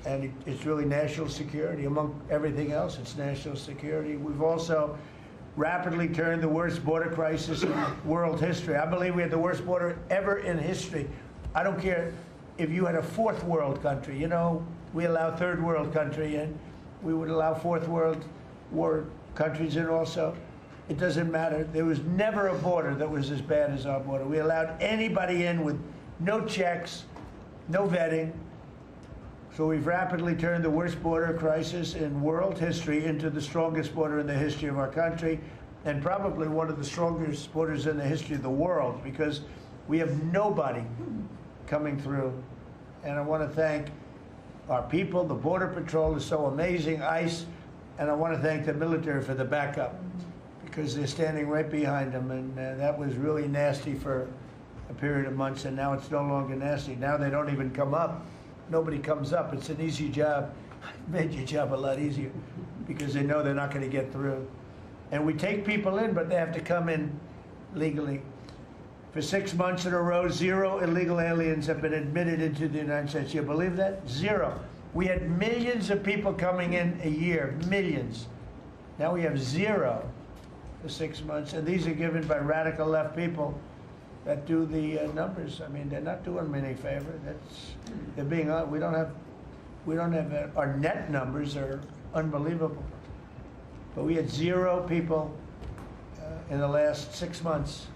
and it's really national security. Among everything else, it's national security. We've also rapidly turned the worst border crisis in world history. I believe we had the worst border ever in history. I don't care if you had a fourth world country. You know, we allow third world country in. We would allow fourth world war countries in also. It doesn't matter. There was never a border that was as bad as our border. We allowed anybody in with no checks, no vetting. So we've rapidly turned the worst border crisis in world history into the strongest border in the history of our country, and probably one of the strongest borders in the history of the world, because we have nobody coming through. And I want to thank our people. The Border Patrol is so amazing, ICE, and I want to thank the military for the backup, because they're standing right behind them, and that was really nasty for a period of months, and now it's no longer nasty. Now they don't even come up. Nobody comes up. It's an easy job. It made your job a lot easier, because they know they're not going to get through. And we take people in, but they have to come in legally. For 6 months in a row, 0 illegal aliens have been admitted into the United States. You believe that? 0. We had millions of people coming in a year, millions. Now we have 0 for 6 months, and these are given by radical left people that do the numbers. I mean, they're not doing me any favor. They're being we don't have our net numbers are unbelievable, but we had 0 people in the last 6 months.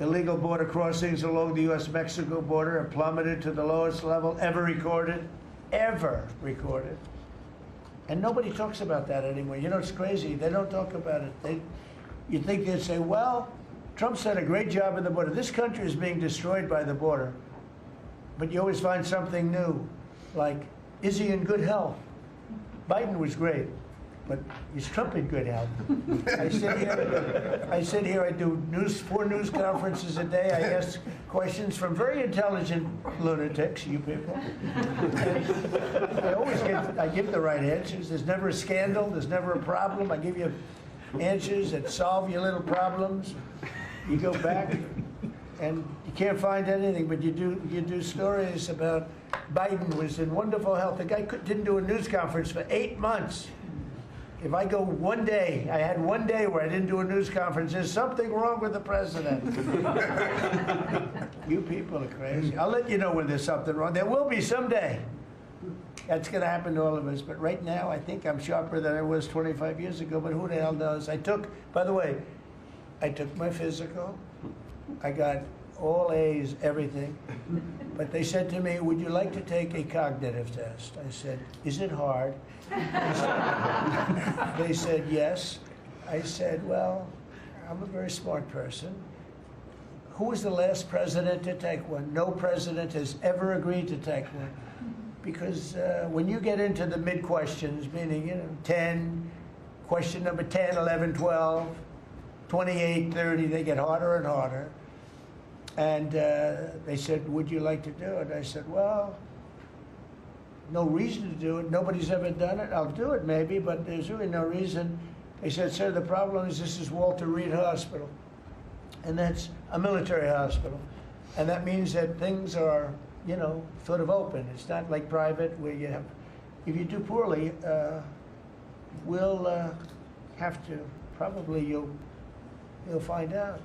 Illegal border crossings along the U.S.-Mexico border have plummeted to the lowest level ever recorded, and nobody talks about that anymore. You know, it's crazy. They don't talk about it. You'd think they'd say, well, Trump's done a great job in the border. This country is being destroyed by the border. But you always find something new, like, is he in good health? Biden was great, but is Trump in good health? I sit here, I do 4 news conferences a day. I ask questions from very intelligent lunatics, you people. And I give the right answers. There's never a scandal, there's never a problem. I give you answers that solve your little problems. You go back and you can't find anything, but you do stories about Biden was in wonderful health. The guy didn't do a news conference for 8 months. If I go one day, I had one day where I didn't do a news conference, there's something wrong with the president. You people are crazy. I'll let you know when there's something wrong. There will be someday. That's going to happen to all of us. But right now, I think I'm sharper than I was 25 years ago, but who the hell knows? By the way, I took my physical. I got all A's, everything. But they said to me, would you like to take a cognitive test? I said, is it hard? They said, yes. I said, well, I'm a very smart person. Who was the last president to take one? No president has ever agreed to take one. Because when you get into the mid-questions, meaning, 10, question number 10, 11, 12, 28, 30, they get harder and harder. And they said, would you like to do it? I said, well, no reason to do it. Nobody's ever done it. I'll do it maybe, but there's really no reason. They said, sir, the problem is this is Walter Reed Hospital. And that's a military hospital. And that means that things are, sort of open. It's not like private where you have, if you do poorly, we'll have to, probably you'll find out.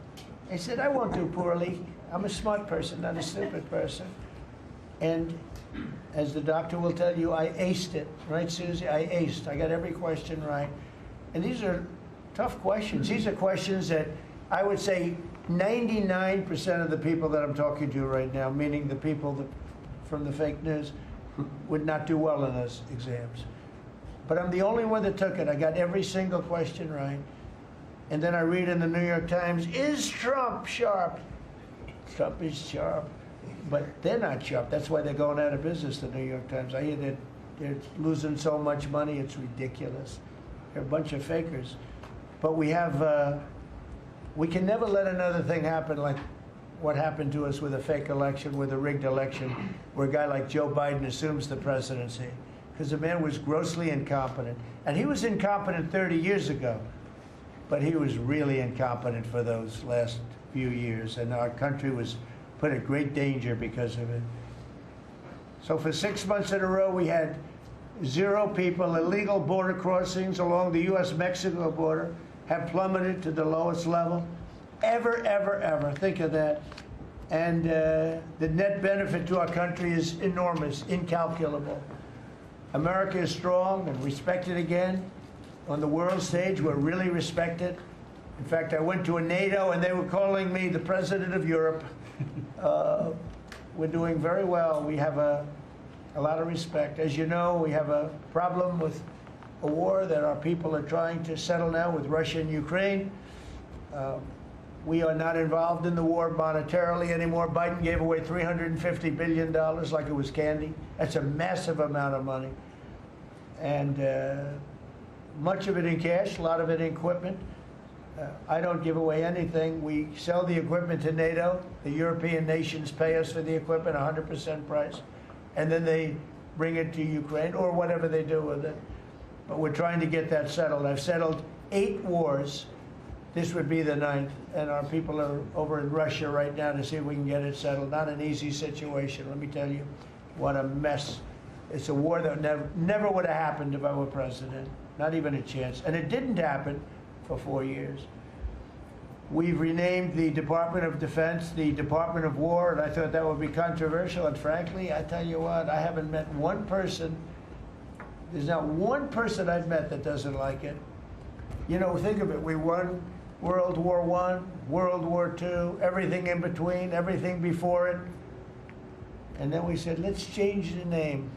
I said, I won't do poorly. I'm a smart person, not a stupid person. And as the doctor will tell you, I aced it. Right, Susie? I aced. I got every question right. And these are tough questions. These are questions that I would say 99% of the people that I'm talking to right now, meaning the people from the fake news, would not do well in those exams. But I'm the only one that took it. I got every single question right. And then I read in the New York Times, is Trump sharp? Trump is sharp, but they're not sharp. That's why they're going out of business, the New York Times. I hear that they're losing so much money, it's ridiculous. They're a bunch of fakers. But we can never let another thing happen like what happened to us with a fake election, with a rigged election, where a guy like Joe Biden assumes the presidency. Because the man was grossly incompetent. And he was incompetent 30 years ago. But he was really incompetent for those last few years, and our country was put in great danger because of it. So for 6 months in a row, we had 0 people. Illegal border crossings along the U.S.-Mexico border have plummeted to the lowest level ever, ever, ever. Think of that. And the net benefit to our country is enormous, incalculable. America is strong and respected again. On the world stage, we're really respected. In fact, I went to a NATO and they were calling me the president of Europe. We're doing very well. We have a lot of respect. As you know, we have a problem with a war that our people are trying to settle now with Russia and Ukraine. We are not involved in the war monetarily anymore. Biden gave away $350 billion like it was candy. That's a massive amount of money. And much of it in cash, a lot of it in equipment. I don't give away anything. We sell the equipment to NATO. The European nations pay us for the equipment, 100% price. And then they bring it to Ukraine or whatever they do with it. But we're trying to get that settled. I've settled 8 wars. This would be the 9th. And our people are over in Russia right now to see if we can get it settled. Not an easy situation. Let me tell you what a mess. It's a war that never would have happened if I were president. Not even a chance. And it didn't happen for 4 years. We've renamed the Department of Defense the Department of War, and I thought that would be controversial. And frankly, I tell you what, I haven't met one person, there's not one person I've met that doesn't like it. You know, think of it. We won World War I, World War II, everything in between, everything before it. And then we said, let's change the name.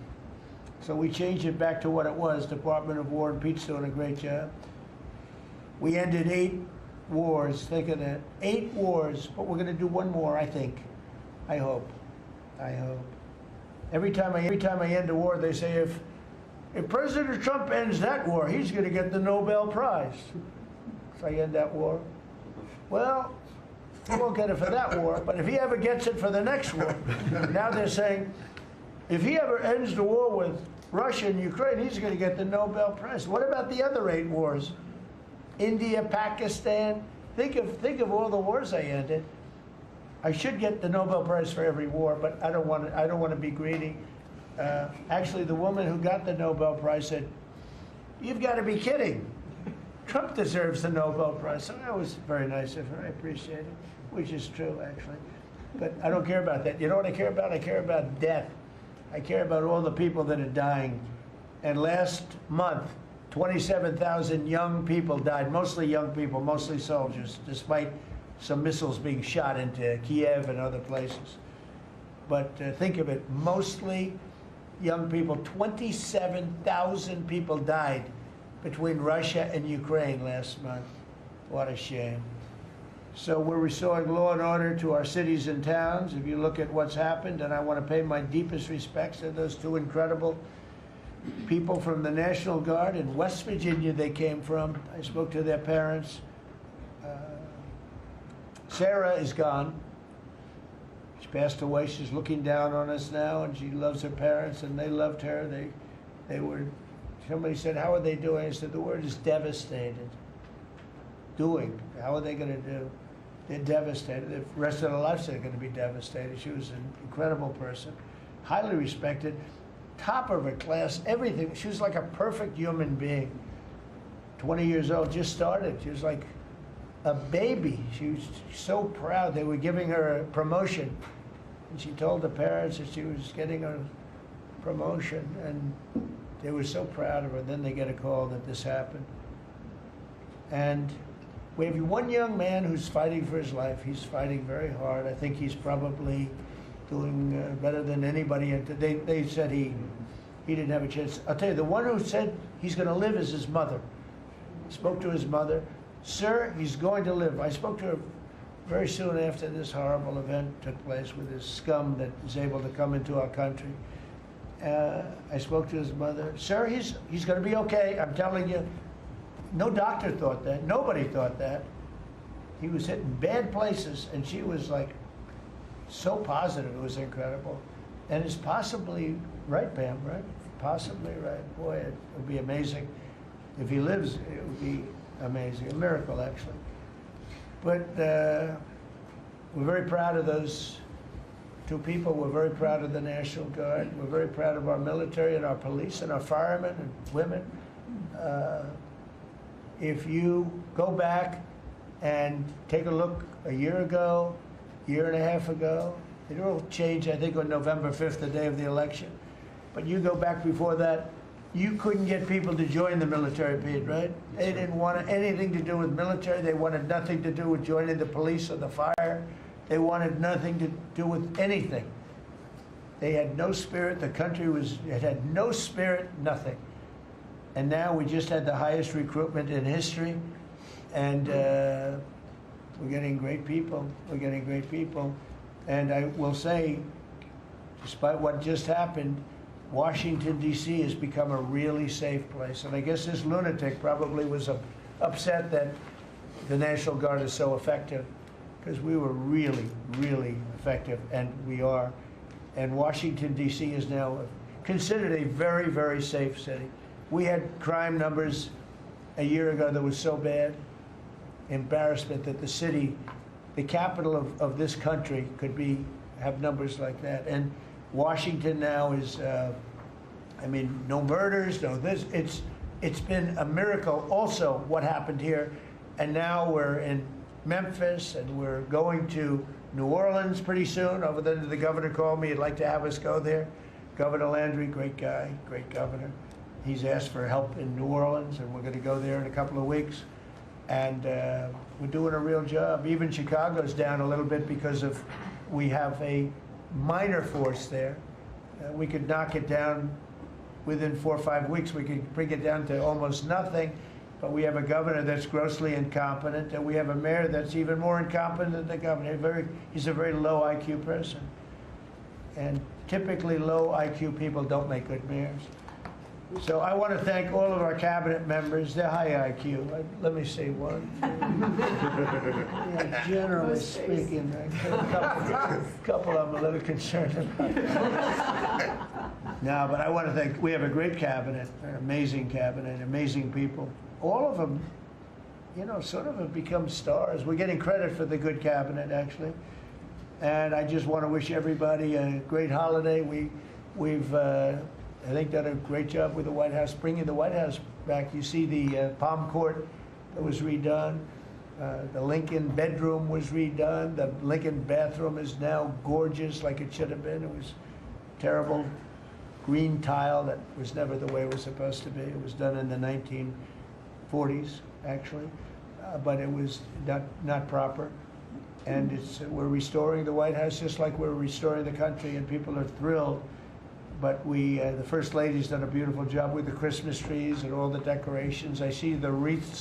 So we changed it back to what it was, Department of War, and Pete's doing a great job. We ended 8 wars, think of that. 8 wars, but we're going to do one more, I think. I hope. I hope. Every time I end a war, they say, if President Trump ends that war, he's going to get the Nobel Prize. If I end that war. Well, he won't get it for that war, but if he ever gets it for the next war, now they're saying, if he ever ends the war with Russia and Ukraine, he's going to get the Nobel Prize. What about the other 8 wars? India, Pakistan. Think of all the wars I ended. I should get the Nobel Prize for every war, but I don't want to be greedy. Actually, the woman who got the Nobel Prize said, "You've got to be kidding. Trump deserves the Nobel Prize." So that was very nice of her. I appreciate it, which is true, actually. But I don't care about that. You know what I care about? I care about death. I care about all the people that are dying. And last month, 27,000 young people died, mostly young people, mostly soldiers, despite some missiles being shot into Kiev and other places. But think of it, mostly young people. 27,000 people died between Russia and Ukraine last month. What a shame. So we're restoring law and order to our cities and towns. If you look at what's happened, and I want to pay my deepest respects to those 2 incredible people from the National Guard in West Virginia they came from. I spoke to their parents. Sarah is gone. She passed away. She's looking down on us now, and she loves her parents, and they loved her. They were, somebody said, how are they doing? I said, the word is devastated. Doing. How are they going to do? They're devastated. The rest of their lives they're going to be devastated. She was an incredible person, highly respected, top of her class, everything. She was like a perfect human being. 20 years old, just started. She was like a baby. She was so proud. They were giving her a promotion. And she told the parents that she was getting a promotion. And they were so proud of her. Then they get a call that this happened. And we have one young man who's fighting for his life. He's fighting very hard. I think he's probably doing better than anybody. They said he didn't have a chance. I'll tell you, the one who said he's going to live is his mother. I spoke to his mother. Sir, he's going to live. I spoke to her very soon after this horrible event took place with this scum that is able to come into our country. I spoke to his mother. Sir, he's going to be okay. I'm telling you. No doctor thought that. Nobody thought that. He was hitting bad places, and she was like so positive. It was incredible. And it's possibly right, Pam, right? Possibly right. Boy, it would be amazing. If he lives, it would be amazing. A miracle, actually. But we're very proud of those to people. We're very proud of the National Guard. We're very proud of our military and our police and our firemen and women. If you go back and take a look a year ago, year and a half ago, it all changed, I think, on November 5th, the day of the election. But you go back before that, you couldn't get people to join the military, Pete, right? They didn't want anything to do with military. They wanted nothing to do with joining the police or the fire. They wanted nothing to do with anything. They had no spirit. The country it had no spirit, nothing. And now we just had the highest recruitment in history, and we're getting great people. We're getting great people. And I will say, despite what just happened, Washington, D.C. has become a really safe place. And I guess this lunatic probably was upset that the National Guard is so effective, because we were really, really effective, and we are. And Washington, D.C. is now considered a very, very safe city. We had crime numbers a year ago that was so bad, embarrassment, that the city, the capital of this country, could have numbers like that. And Washington now is, I mean, no murders, no this. It's been a miracle also what happened here. And now we're in Memphis, and we're going to New Orleans pretty soon. Over there, the governor called me. He'd like to have us go there. Governor Landry, great guy, great governor. He's asked for help in New Orleans, and we're going to go there in a couple of weeks. And we're doing a real job. Even Chicago's down a little bit because we have a minor force there. We could knock it down within 4 or 5 weeks. We could bring it down to almost nothing. But we have a governor that's grossly incompetent, and we have a mayor that's even more incompetent than the governor. He's a very low IQ person. And typically low IQ people don't make good mayors. So I want to thank all of our cabinet members. They're high IQ. Let me see, one, two. Yeah, generally speaking, a couple I'm a little concerned about. No, but I want to thank, we have a great cabinet, an amazing cabinet, amazing people. All of them, you know, sort of have become stars. We're getting credit for the good cabinet, actually. And I just want to wish everybody a great holiday. We've I think done a great job with the White House, bringing the White House back. You see the Palm Court that was redone. The Lincoln bedroom was redone. The Lincoln bathroom is now gorgeous, like it should have been. It was terrible green tile that was never the way it was supposed to be. It was done in the 1940s, actually, but it was not proper. And we're restoring the White House just like we're restoring the country, and people are thrilled. But the First Lady's done a beautiful job with the Christmas trees and all the decorations. I see the wreaths